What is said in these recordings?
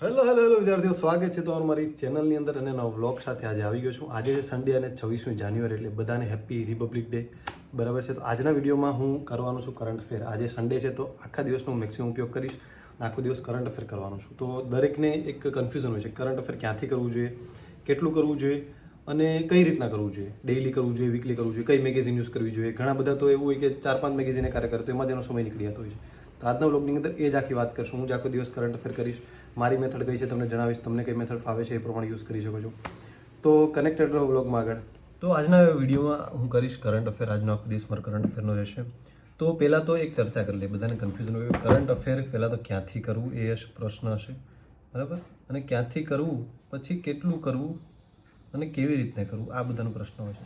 Hello વિદ્યાર્થીઓ, સ્વાગત છે તમારું મારી ચેનલની અંદર અને નવા વ્લોગ સાથે આજે આવી ગયો છું. આજે છે સન્ડે અને 26મી જાન્યુઆરી, એટલે બધાને હેપી રિપબ્લિક ડે. બરાબર છે. તો આજના વિડીયોમાં હું કરવાનો છું કરંટ અફેર. આજે સન્ડે છે તો આખા દિવસનો મેક્સિમમ ઉપયોગ કરીશ અને આખો દિવસ કરંટ અફેર કરવાનો છું. તો દરેકને એક કન્ફ્યુઝન હોય છે, કરંટ અફેર ક્યાંથી કરવું જોઈએ, કેટલું કરવું જોઈએ અને કઈ રીતના કરવું જોઈએ. ડેઇલી કરવું જોઈએ, વીકલી કરવું જોઈએ, કઈ મેગેઝિન યુઝ કરવી જોઈએ. ઘણા બધા તો એવું હોય કે 4-5 મેગેઝિન કાર્ય કરે તો એમાં તેનો સમય નીકળી જતો હોય છે. તો આજના વ્લોગની અંદર એ જ આખી વાત કરશું. હું જ આખો દિવસ કરંટ અફેર કરીશ. મારી મેથડ કઈ છે તમને જણાવીશ, તમને કઈ મેથડ ફાવે છે એ પ્રમાણે યુઝ કરી શકો છો. તો કનેક્ટેડ રહો વ્લોગમાં આગળ. તો આજના વિડીયોમાં હું કરીશ કરંટ અફેર. આજનો આખો દિવસ મારો કરંટ અફેરનો રહેશે. તો પહેલાં તો એક ચર્ચા કરી લઈએ, બધાને કન્ફ્યુઝન હોય. કરંટ અફેર પહેલાં તો ક્યાંથી કરવું એ પ્રશ્ન હશે, બરાબર, અને ક્યાંથી કરવું, પછી કેટલું કરવું અને કેવી રીતને કરવું, આ બધાનો પ્રશ્ન હોય છે.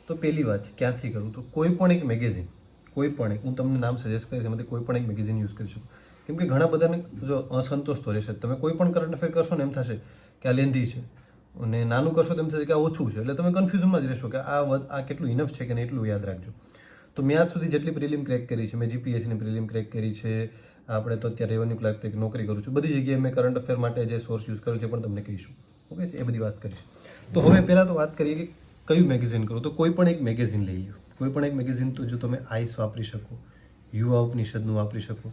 તો પહેલી વાત છે ક્યાંથી કરવું. તો કોઈ પણ એક મેગેઝિન, કોઈ પણ એક, હું તમને નામ સજેસ્ટ કરીશ, એમાંથી કોઈ પણ એક મેગેઝિન યુઝ કરી શકો. કેમ કે ઘણા બધાને જો અસંતોષ તો રહેશે. તમે કોઈ પણ કરંટ અફેર કરશો ને એમ થશે કે આ લેન્ધી છે, અને નાનું કરશો તો એમ થશે કે આ ઓછું છે. એટલે તમે કન્ફ્યુઝનમાં જ રહેશો કે આ કેટલું ઇનફ છે કે નહીં, એટલું યાદ રાખજો. તો મેં આજ સુધી જેટલી પ્રિલિમ ક્રેક કરી છે, મેં જીપીએસસીની પ્રિલિમ ક્રેક કરી છે, આપણે તો અત્યારે રેવન્યુ ક્લાર્ક તરીકે નોકરી કરું છું, બધી જગ્યાએ મેં કરંટ અફેર માટે જે સોર્સ યુઝ કર્યો છે પણ તમને કહીશું. ઓકે, એ બધી વાત કરીશ. તો હવે પહેલાં તો વાત કરીએ કે કયું મેગેઝિન કરું. તો કોઈ પણ એક મેગેઝિન લઈ લો. કોઈ પણ એક મેગેઝિન તો જો તમે આઈસ વાપરી શકો, યુવા ઉપનિષદનું વાપરી શકો,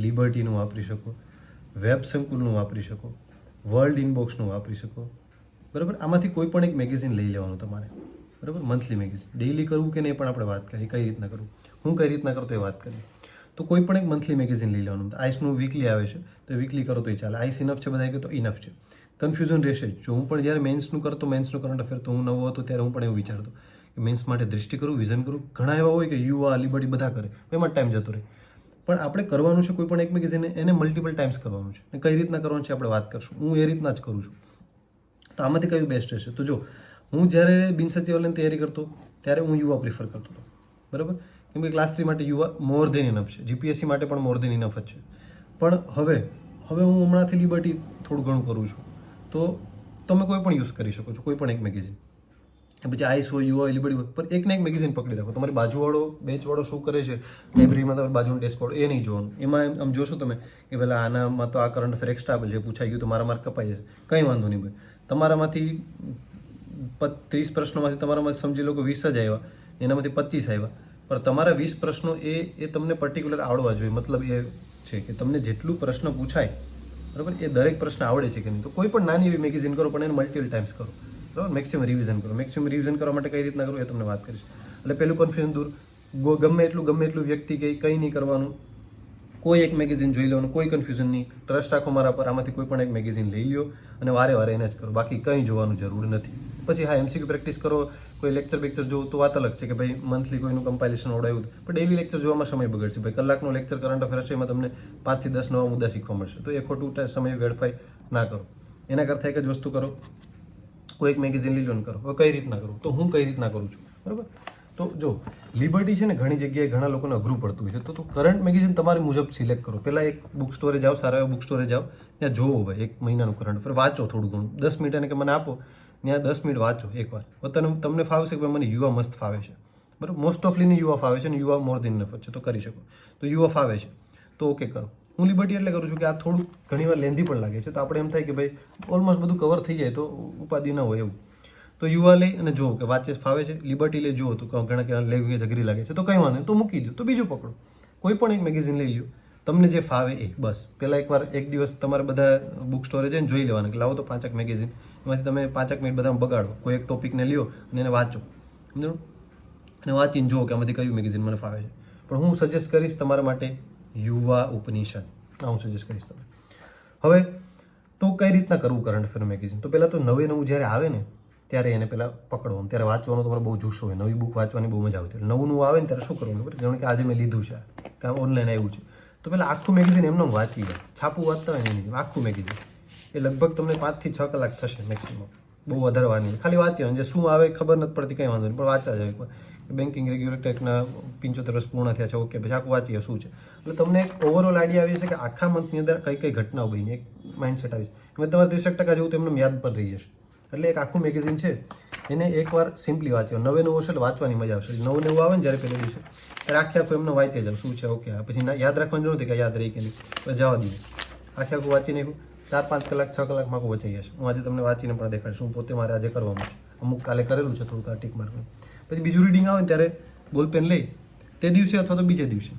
લિબર્ટીનું વાપરી શકો, વેબ સંકુલનું વાપરી શકો, વર્લ્ડ ઇનબોક્સનું વાપરી શકો, બરાબર. આમાંથી કોઈ પણ એક મેગેઝિન લઈ લેવાનું તમારે, બરાબર. Monthly magazine. ડેઇલી કરવું કે નહીં પણ આપણે વાત કરીએ, કઈ રીતના કરવું, હું કઈ રીતના કરું તો એ વાત કરીએ. તો કોઈ પણ એક મંથલી મેગેઝિન લઈ લેવાનું. આઈસનું વીકલી આવે છે તો વીકલી કરો તો ચાલે. આઈસ ઇનફ છે બધા કે તો ઇનફ છે. કન્ફ્યુઝન રહેશે જ. જો હું પણ જ્યારે મેન્સનું કરતો, મેન્સનું કરંટ અફેર, તો હું નવો હતો ત્યારે હું પણ એવું વિચારતો કે મેન્સ માટે દૃષ્ટિ કરું, વિઝન કરું. ઘણા એવા હોય કે યુવા, લિબર્ટી બધા કરે, એમાં ટાઈમ જતો રહે. પણ આપણે કરવાનું છે કોઈ પણ એક મેગેઝિન, એને મલ્ટિપલ ટાઈમ્સ કરવાનું છે. અને કઈ રીતના કરવાનું છે આપણે વાત કરશું. હું એ રીતના જ કરું છું. તો આમાંથી કયું બેસ્ટ રહેશે? તો જો હું જ્યારે બિન સચિવાલયની તૈયારી કરતો ત્યારે હું યુવા પ્રિફર કરતો હતો, બરાબર. કેમ કે ક્લાસ 3 માટે યુવા મોર દેન ઇનફ છે, જીપીએસસી માટે પણ મોર દેન ઇનફ જ છે. પણ હવે હું હમણાંથી લિબર્ટી થોડું ઘણું કરું છું. તો તમે કોઈ પણ યુઝ કરી શકો છો, કોઈ પણ એક મેગેઝિન. પછી આઈસ હોય, યુવા હોય, લિબર્ટી હોય, પણ એકને એક મેગેઝિન પકડી રાખો. તમારી બાજુવાળો, બેચવાળો શું કરે છે લાઇબ્રેરીમાં, તમારી બાજુનો ડેસ્ક વાળો, એ નહીં જોવાનું. એમાં આમ જોશો તમે કે પેલા આનામાં તો આ કરંટ અફેર એક્સ્ટ્રા છે, પૂછાઈ ગયું તો મારા માર્ક કપાઈ જશે. કંઈ વાંધો નહીં ભાઈ. તમારામાંથી 30 પ્રશ્નોમાંથી તમારામાંથી સમજી લો કે 20 જ આવ્યા, એનામાંથી 25 આવ્યા, પણ તમારા 20 પ્રશ્નો એ તમને પર્ટિક્યુલર આવડવા જોઈએ. મતલબ એ છે કે તમને જેટલું પ્રશ્ન પૂછાય, બરાબર, એ દરેક પ્રશ્ન આવડે છે કે નહીં. તો કોઈ પણ નાની એવી મેગેઝિન કરો, પણ એને મલ્ટિપલ ટાઈમ્સ કરો, બરાબર. મેક્સિમમ રિવિઝન કરો. મેક્સિમમ રિવિઝન કરવા માટે કઈ રીતના કરવું એ તમને વાત કરીશ. એટલે પહેલું કન્ફ્યુઝન દૂર. ગમે એટલું વ્યક્તિ કે કંઈ નહીં કરવાનું, કોઈ એક મેગેઝિન જોઈ લેવાનું, કોઈ કન્ફ્યુઝન નહીં. ટ્રસ્ટ રાખો મારા પર. આમાંથી કોઈ પણ એક મેગેઝિન લઈ લો અને વારે એને જ કરો. બાકી કંઈ જોવાનું જરૂર નથી. પછી હા, એમસીક્યુ પ્રેક્ટિસ કરો, કોઈ લેક્ચર જોવો તો વાત અલગ છે કે ભાઈ મંથલી કોઈનું કમ્પાઇલેશન ઓડાવ્યું, પણ ડેઇલી લેક્ચર જોવામાં સમય બગડશે. ભાઈ કલાકનો લેક્ચર કરંટ અફેર હશે, એમાં તમને 5 થી 10 નવા મુદ્દા શીખવા મળશે. તો એ ખોટું સમય વેડફાઈ ના કરો. એના કરતાં એક જ વસ્તુ કરો, કોઈ એક મેગેઝિન લઈ લો ને કરો. હવે કઈ રીતના કરું, તો હું કઈ રીતના કરું છું, બરાબર. તો જો લિબર્ટી છે ને, ઘણી જગ્યાએ ઘણા લોકોને અઘરું પડતું હોય છે. તો કરંટ મેગેઝિન તમારી મુજબ સિલેક્ટ કરો. પહેલાં એક બુક સ્ટોરે જાઓ, સારા એવા બુક સ્ટોરે જાઓ, ત્યાં જોવો ભાઈ 1 મહિનાનું કરંટ અફેર, વાંચો થોડું ઘણું. 10 મિનિટ એને કે મને આપો, ત્યાં 10 મિનિટ વાંચો એકવાર. તમને ફાવશે કે મને યુવા મસ્ત ફાવે છે, બરાબર. મોસ્ટ ઓફલીને યુવા ફાવે છે, અને યુવા મોર દેન ઇનફ છે, તો કરી શકો. તો યુવા ફાવે છે તો ઓકે કરો. હું લિબર્ટી એટલે કરું છું કે આ થોડું ઘણીવાર લેન્ધી પણ લાગે છે, તો આપણે એમ થાય કે ભાઈ ઓલમોસ્ટ બધું કવર થઈ જાય તો ઉપાધિ ન હોય એવું. તો યુવા લઈ અને જુઓ કે વાંચે ફાવે છે. લિબર્ટી લઈ જુઓ તો ઘણા લેંગ્વેજ અઘરી લાગે છે, તો કંઈ વાંધો નહીં, તો મૂકી દો. તો બીજું પકડો, કોઈ પણ એક મેગેઝિન લઈ લો, તમને જે ફાવે એ. બસ પહેલાં એકવાર એક દિવસ તમારે બધા બુક સ્ટોરે જઈને જોઈ લેવાના કે લાવો તો 5 મેગેઝિન, એમાંથી તમે 5 મિનિટ બધામાં બગાડો. કોઈ એક ટોપિકને લ્યો અને એને વાંચો, સમજો, અને વાંચીને જુઓ કે આમાંથી કયું મેગેઝિન મને ફાવે છે. પણ હું સજેસ્ટ કરીશ તમારા માટે યુવા ઉપનિષદ, હું સજેસ્ટ કરીશ તમને. હવે તો કઈ રીતના કરવું કરંટ અફેરનું મેગેઝિન? તો પહેલાં તો નવું જ્યારે આવે ને ત્યારે એને પહેલાં પકડવાનું. ત્યારે વાંચવાનો તમારે બહુ જુસ્સો હોય, નવી બુક વાંચવાની બહુ મજા આવતી. નવું આવે ને ત્યારે શું કરવાનું ખબર? જાણે કે આજે મેં લીધું છે, કાં ઓનલાઈન આવ્યું છે, તો પહેલાં આખું મેગેઝિન એમને વાંચી લે. છાપું વાંચતા હોય ને એની આખું મેગેઝિન, એ લગભગ તમને 5 થી 6 કલાક થશે મેક્સિમમ. બહુ વધારે વાની, ખાલી વાંચી જે શું આવે ખબર નથી પડતી, કંઈ વાંધો નહીં, પણ વાંચતા જાય એકવાર. બેન્કિંગ રેગ્યુલેટર એક્ટના 75 વર્ષ પૂર્ણ થયા છે, ઓકે, પછી આખું વાંચીએ શું છે. એટલે તમને એક ઓવરઓલ આઈડિયા આવી છે કે આખા મંથની અંદર કઈ ઘટનાઓ બની, એક માઇન્ડસેટ આવી છે. એમાં તમારે 30% જેવું તો એમને યાદ પણ રહી જશે. એટલે એક આખું મેગેઝિન છે, એને એકવાર સિમ્પલી વાંચ્યો. નવું હશે એટલે વાંચવાની મજા આવશે. નવું આવે ને જ્યારે પહેલા દિવસે, ત્યારે આખું એમને વાંચી જાવ શું છે, ઓકે. પછી યાદ રાખવાની જરૂર નથી કે યાદ રહી કે નહીં, જવા દઈએ. આખું વાંચી નાખ્યું. 4-5 કલાક 6 કલાકમાં આખું વચાઈ જશે. હું આજે તમને વાંચીને પણ દેખાડીશ. હું પોતે મારે આજે કરવાનું છે. અમુક કાલે કરેલું છે થોડુંક આ ટીક માર્કનું. પછી બીજું રીડિંગ આવે ને ત્યારે બોલ પેન લઈ તે દિવસે અથવા તો બીજે દિવસે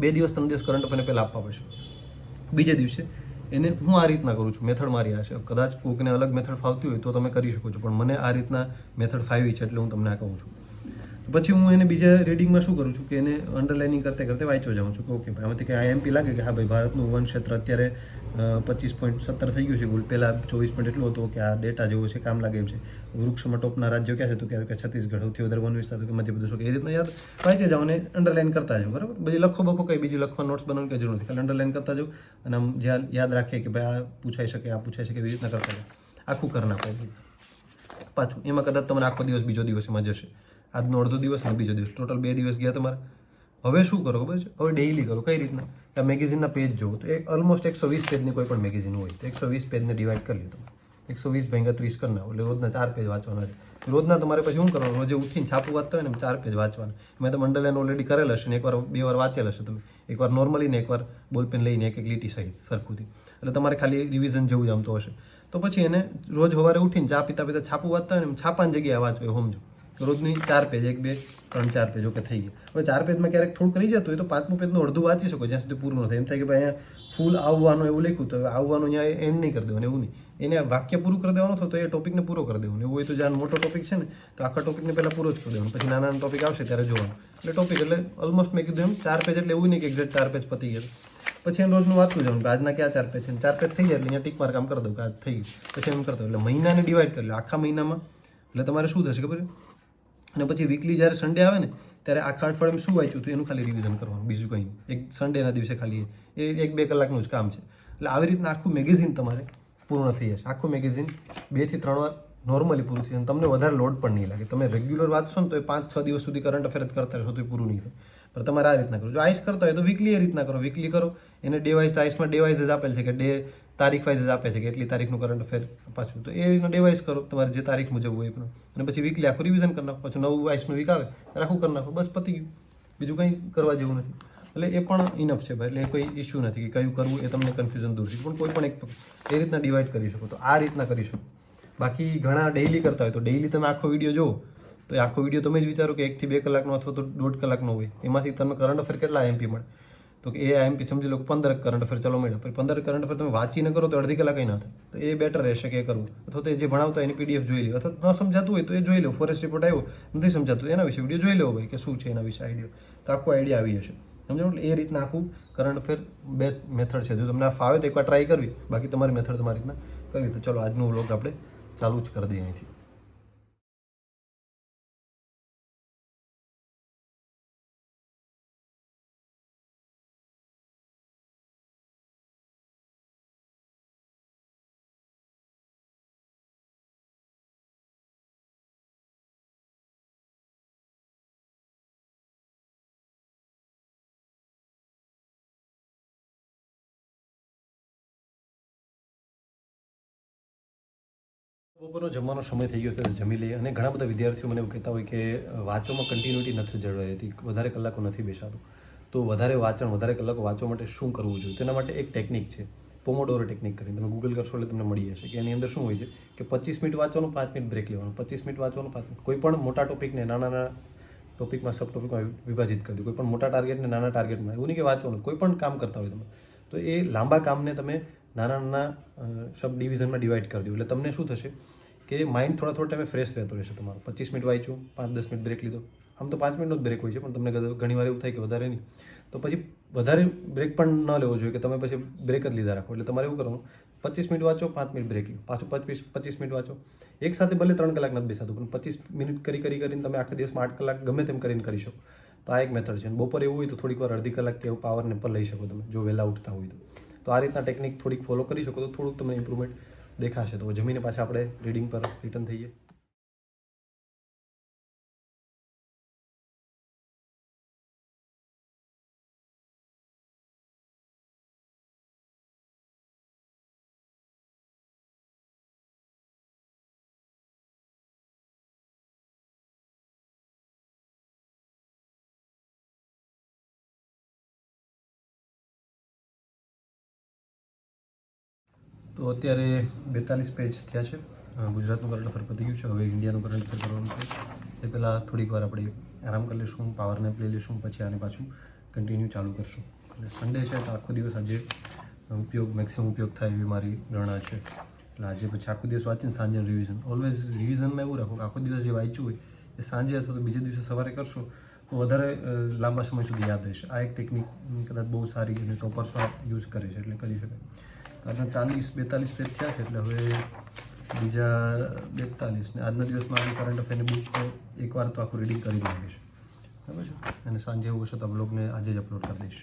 2 દિવસ 3 દિવસ કરંટ અફેરને પહેલાં આપવા પડશે. બીજે દિવસે એને હું આ રીતના કરું છું. મેથડ મારી આ છે. કદાચ કોઈકને અલગ મેથડ ફાવતી હોય તો તમે કરી શકો છો, પણ મને આ રીતના મેથડ ફાવી છે એટલે હું તમને આ કહું છું. પછી હું એને બીજા રીડિંગમાં શું કરું છું કે એને અંડરલાઇનિંગ કરતે વાંચો જાઉં છું કે ઓકે ભાઈ આમાંથી કંઈ આઈએમપી લાગે કે હા ભાઈ ભારતનું વન ક્ષેત્ર અત્યારે 25.17 થઈ ગયું છે ગોલ, પહેલાં 24 એટલું હતું કે આ ડેટા જેવો છે, કામ લાગે એમ છે. વૃક્ષમાં ટોપના રાજ્યો ક્યાં છે તો કે છત્તીસગઢ, સૌથી વધારે વન વિસ્તાર કે મધ્યપ્રદેશ, એ રીતના યાદ વાંચી જાઓ અને અંડરલાઇન કરતા જાઓ. બરાબર, બધી લખો બખો કંઈ બીજી લખવા નોટ્સ બનાવવાની કંઈ જરૂર નથી, ખાલી અંડરલાઇન કરતા જાઓ અને આમ જ્યાં યાદ રાખે કે ભાઈ આ પૂછાઈ શકે, આ પૂછાઈ શકે, એવી રીતના કરતા જાઓ. આખું કરી નાખો. પાછું એમાં કદાચ તમને આખો દિવસ બીજો દિવસ એમાં જશે. આજનો અડધો દિવસ અને બીજો દિવસ, ટોટલ 2 દિવસ ગયા તમારે. હવે શું કરો ખબર છે? હવે ડેઇલી કરો. કઈ રીતના? આ મેગેઝિનના પેજ જોવો તો એ ઓલમોસ્ટ 120 પેજની કોઈ પણ મેગેઝિન હોય તો 120 પેજને ડિવાઈડ કરી લો તમે. 120 ભાગ્યા 30 કરી નાખો એટલે રોજના 4 પેજ વાંચવાના છે. રોજના તમારે પછી શું કરવાનું? રોજે ઉઠીને છાપું વાંચતા હોય ને 4 પેજ વાંચવાના. મેં તમે અંડરલાઈન ઓલરેડી કરેલ હશે ને એકવાર 2 વાર વાંચેલ હશે તમે. એકવાર નોર્મલી ને એકવાર બોલપેન લઈને એક લીટી સહિત સરખુંથી. એટલે તમારે ખાલી રિવિઝન જેવું જ આમતો હશે. તો પછી એને રોજ સવારે ઉઠીને ચા પીતા પીતા છાપું વાંચતા હોય ને છાપાની જગ્યાએ વાંચો એ સમજો. રોજની 4 પેજ, 1 2 3 4 પેજ ઓકે થઈ ગયા. હવે 4 પેજમાં ક્યારેક થોડુંક રહી જતું હોય તો 5મું પેજનું અડધું વાંચી શકો જ્યાં સુધી પૂરું ન થાય. એમ થાય કે ભાઈ અહીંયા ફૂલ આવવાનું એવું લખ્યું તો આવવાનું અહીંયા એન્ડ નહીં કરી દેવાનું, એવું નહીં. એને વાક્ય પૂરું કરી દેવાનું તો એ ટોપિકને પૂરો કરી દેવાનું. એવું હોય તો જ્યાં મોટો ટોપિક છે ને તો આખા ટોપિકને પહેલાં પૂરો જ કરી દેવાનો, પછી નાના ટોપિક આવશે ત્યારે જોવાનું. એટલે ટોપિક એટલે ઓલમોસ્ટ મેં કીધું એમ 4 પેજ એટલે એવું નહીં કે એક્ઝેક્ટ 4 પેજ પતી ગયા. પછી એને રોજનું વાંચતું જવાનું કે આજના ક્યાં 4 પેજ છે. 4 પેજ થઈ જાય એટલે અહીંયા ટીક માર્ક આમ કરી દઉં કે આજ થઈ ગયું. પછી એમ કરતો એટલે મહિનાને ડિવાઈડ કરી લો. આખા મહિનામાં એટલે તમારે શું થશે ખબર છે? અને પછી વીકલી જ્યારે સન્ડે આવે ને ત્યારે આખા અઠવાડિયામાં શું વાંચ્યું હતું એનું ખાલી રિવિઝન કરવાનું, બીજું કંઈ નહીં. એક સન્ડેના દિવસે ખાલી એ 1-2 કલાકનું જ કામ છે. એટલે આવી રીતના આખું મેગેઝિન તમારે પૂર્ણ થઈ જશે. આખું મેગેઝિન 2 થી 3 વાર નોર્મલી પૂરું થઈ જાય. તમને વધારે લોડ પણ નહીં લાગે. તમે રેગ્યુલર વાંચશો ને તો એ 5-6 દિવસ સુધી કરંટ અફેર જ કરતા રહેશો તો એ પૂરું નહીં થાય. પણ તમારે આ રીતના કરો. જો આઈસ કરતા હોય તો વીકલી એ રીતના કરો. વીકલી કરો. એને ડે વાઇઝ આઈસમાં ડે વાઇઝ જ આપેલ છે કે ડે તારીખ વાઇઝ જ આપે છે કે એટલી તારીખનું કરંટ અફેર પાછું, તો એનો ડે વાઇઝ કરો તમારે જે તારીખ મુજબ હોય પણ. અને પછી વીકલી આખું રિવિઝન કરી નાખો. પછી નવું આઈસનું વીક આવે ત્યારે આખું કરી નાખો. બસ પતી ગયું. બીજું કંઈ કરવા જેવું નથી. એટલે એ પણ ઇનફ છે ભાઈ. એટલે કોઈ ઇશ્યુ નથી કે કયું કરવું એ તમને કન્ફ્યુઝન દૂર છે. પણ કોઈ પણ એક એ રીતના ડિવાઈડ કરી શકો તો આ રીતના કરી શકો. બાકી ઘણા ડેઇલી કરતા હોય તો ડેઇલી તમે આખો વિડીયો જુઓ તો એ આખો વિડીયો તમે જ વિચારો કે 1 થી 2 કલાકનો અથવા તો 1.5 કલાકનો હોય. એમાંથી તમે કરંટ અફેર કેટલા એમપી મળે તો કે એ એમપી સમજી લો કે 15 કરંટ અફેર ચાલો મળ્યા. પછી 15 કરંટ અફેર તમે વાંચીને કરો તો અડધી કલાક ના થાય. તો એ બેટર રહેશે કે એ કરવું. અથવા તો જે ભણાવતા હોય એની પીડીએફ જોઈ લો, અથવા ન સમજાતું હોય તો એ જોઈ લો. ફોરેસ્ટ રિપોર્ટ આવ્યો નથી સમજાતું એના વિશે વિડીયો જોઈ લેવો ભાઈ કે શું છે એના વિશે આઈડિયા, તો આખો આઈડિયા આવી જશે. સમજો? એટલે એ રીતના આખું કરંટ અફેર 2 મેથડ છે. જો તમને આ ફાવે તો એકવાર ટ્રાય કરવી, બાકી તમારી મેથડ તમારી રીતના કરવી. તો ચલો આજનું વ્લોગ આપણે ચાલુ જ કરી દઈએ અહીંથી. બપોરનો જમવાનો સમય થઈ ગયો છે, જમી લઈએ. અને ઘણા બધા વિદ્યાર્થીઓ મને એવું કહેતા હોય કે વાંચવામાં કન્ટિન્યુટી નથી જળવાઈ રહેતી, વધારે કલાકો નથી બેસાતું. તો વધારે વાંચણ, વધારે કલાકો વાંચવા માટે શું કરવું જોઈએ? તેના માટે એક ટેકનિક છે, પોમોડોરો ટેકનિક કરીને. તમે ગૂગલ કરશો એટલે તમને મળી જશે કે એની અંદર શું હોય છે કે 25 મિનિટ વાંચવાનું, 5 મિનિટ બ્રેક લેવાનું, 25 મિનિટ વાંચવાનું, 5 મિનિટ. કોઈ પણ મોટા ટોપિકને નાના નાના ટોપિકમાં, સબ ટોપિકમાં વિભાજિત કરી દો. કોઈ પણ મોટા ટાર્ગેટને નાના ટાર્ગેટમાં, એવું નહીં કે વાંચવાનું, કોઈ પણ કામ કરતા હોય તમે તો એ લાંબા કામને તમે નાના નાના સબ ડિવિઝનમાં ડિવાઈડ કરી દો. એટલે તમને શું થશે કે માઇન્ડ થોડા ટાઈમે ફ્રેશ રહેતો રહેશે તમારો. 25 મિનિટ વાંચ્યું, 5-10 મિનિટ બ્રેક લીધો. આમ તો 5 મિનિટનો જ બ્રેક હોય છે, પણ તમને ઘણી વાર એવું થાય કે વધારે નહીં, તો પછી વધારે બ્રેક પણ ન લેવો જોઈએ કે તમે પછી બ્રેક જ લીધા રાખો. એટલે તમારે એવું કરવાનું, 25 મિનિટ વાંચો, 5 મિનિટ બ્રેક લો, પાછું 25 મિનિટ વાંચો. એક સાથે ભલે 3 કલાક નથી બેસાતું, પણ 25 મિનિટ કરીને તમે આખા દિવસમાં 8 કલાક ગમે તેમ કરીને કરી શકો. તો આ એક મેથડ છે. બપોરે એવું હોય તો થોડીક વાર અડધી કલાક કે એવું પાવરને પર લઈ શકો તમે, જો વહેલા ઉઠતા હોય તો આ રીતના ટેકનિક થોડીક ફોલો કરી શકો તો થોડુંક તમને ઇમ્પ્રુવમેન્ટ દેખાશે. તો જમીને પાછા આપણે રીડિંગ પર રિટર્ન થઈએ. તો અત્યારે 42 પેજ થયા છે. ગુજરાતનું કરંટ અફેર પતી ગયું છે. હવે ઇન્ડિયાનું કરંટ અફેર કરવાનું છે. એ પહેલાં થોડીક વાર આપણે આરામ કરી લઈશું, પાવર નેપ લઈ લઈશું, પછી આને પાછું કન્ટિન્યુ ચાલુ કરશું. અને સન્ડે છે તો આખો દિવસ આજે મેક્સિમમ ઉપયોગ થાય એવી મારી ધારણા છે. એટલે આજે પછી આખો દિવસ વાંચીને સાંજે રિવિઝન. ઓલવેઝ રિવિઝનમાં એવું રાખો કે આખો દિવસ જે વાંચ્યું હોય એ સાંજે અથવા તો બીજા દિવસે સવારે કરશો તો વધારે લાંબા સમય સુધી યાદ રહેશે. આ એક ટેકનિક કદાચ બહુ સારી અને ટોપર્સો યુઝ કરે છે, એટલે કરી શકાય. આજના 42 પેજ થયા છે, એટલે હવે બીજા 42 ને આજના દિવસમાં આવી કરંટ અફેરની બુક એકવાર તો આખું રીડિંગ કરી નાખીશ, બરાબર છે. અને સાંજે એવું હશે તો બ્લોગને આજે જ અપલોડ કરી દઈશ.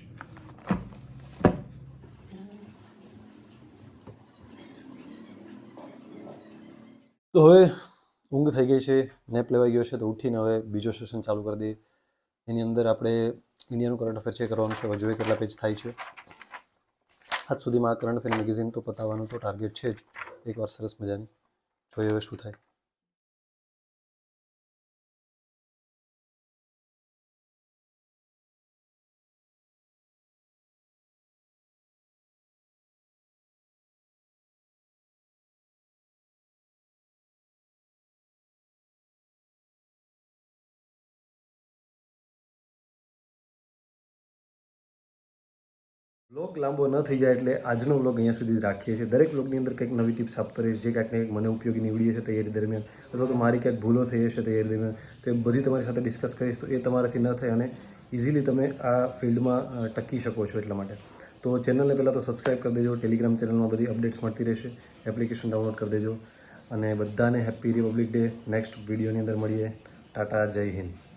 તો હવે ઊંઘ થઈ ગઈ છે, નેપ લેવાઈ ગયો છે, તો ઉઠીને હવે બીજો સેશન ચાલુ કરી દઈએ. એની અંદર આપણે ઇન્ડિયાનું કરંટ અફેર ચેક કરવાનું છે. હવે જોઈએ કેટલા પેજ થાય છે. આજ સુધીમાં આ કરંટ અફેર મેગેઝિન તો પતાવવાનું તો ટાર્ગેટ છે જ, એકવાર સરસ મજાની. જોઈએ હવે શું થાય. બ્લોગ લાંબો ન થઈ જાય એટલે આજનો બ્લોગ અહીંયા સુધી રાખીએ છીએ. દરેક બ્લોગની અંદર કંઈક નવી ટિપ્સ આપતો રહીશ, જે કાંઈક ને કંઈક મને ઉપયોગી નીવડી હશે તૈયારી દરમિયાન, અથવા તો મારી ક્યાંક ભૂલો થઈ હશે તૈયારી દરમિયાન, તો એ બધી તમારી સાથે ડિસ્કસ કરીશ. તો એ તમારાથી ન થાય અને ઇઝીલી તમે આ ફિલ્ડમાં ટકી શકો છો. એટલા માટે તો ચેનલને પહેલાં તો સબસ્ક્રાઈબ કરી દેજો. ટેલિગ્રામ ચેનલમાં બધી અપડેટ્સ મળતી રહેશે. એપ્લિકેશન ડાઉનલોડ કરી દેજો. અને બધાને હેપી રિપબ્લિક ડે. નેક્સ્ટ વિડીયોની અંદર મળીએ. ટાટા, જય હિન્દ.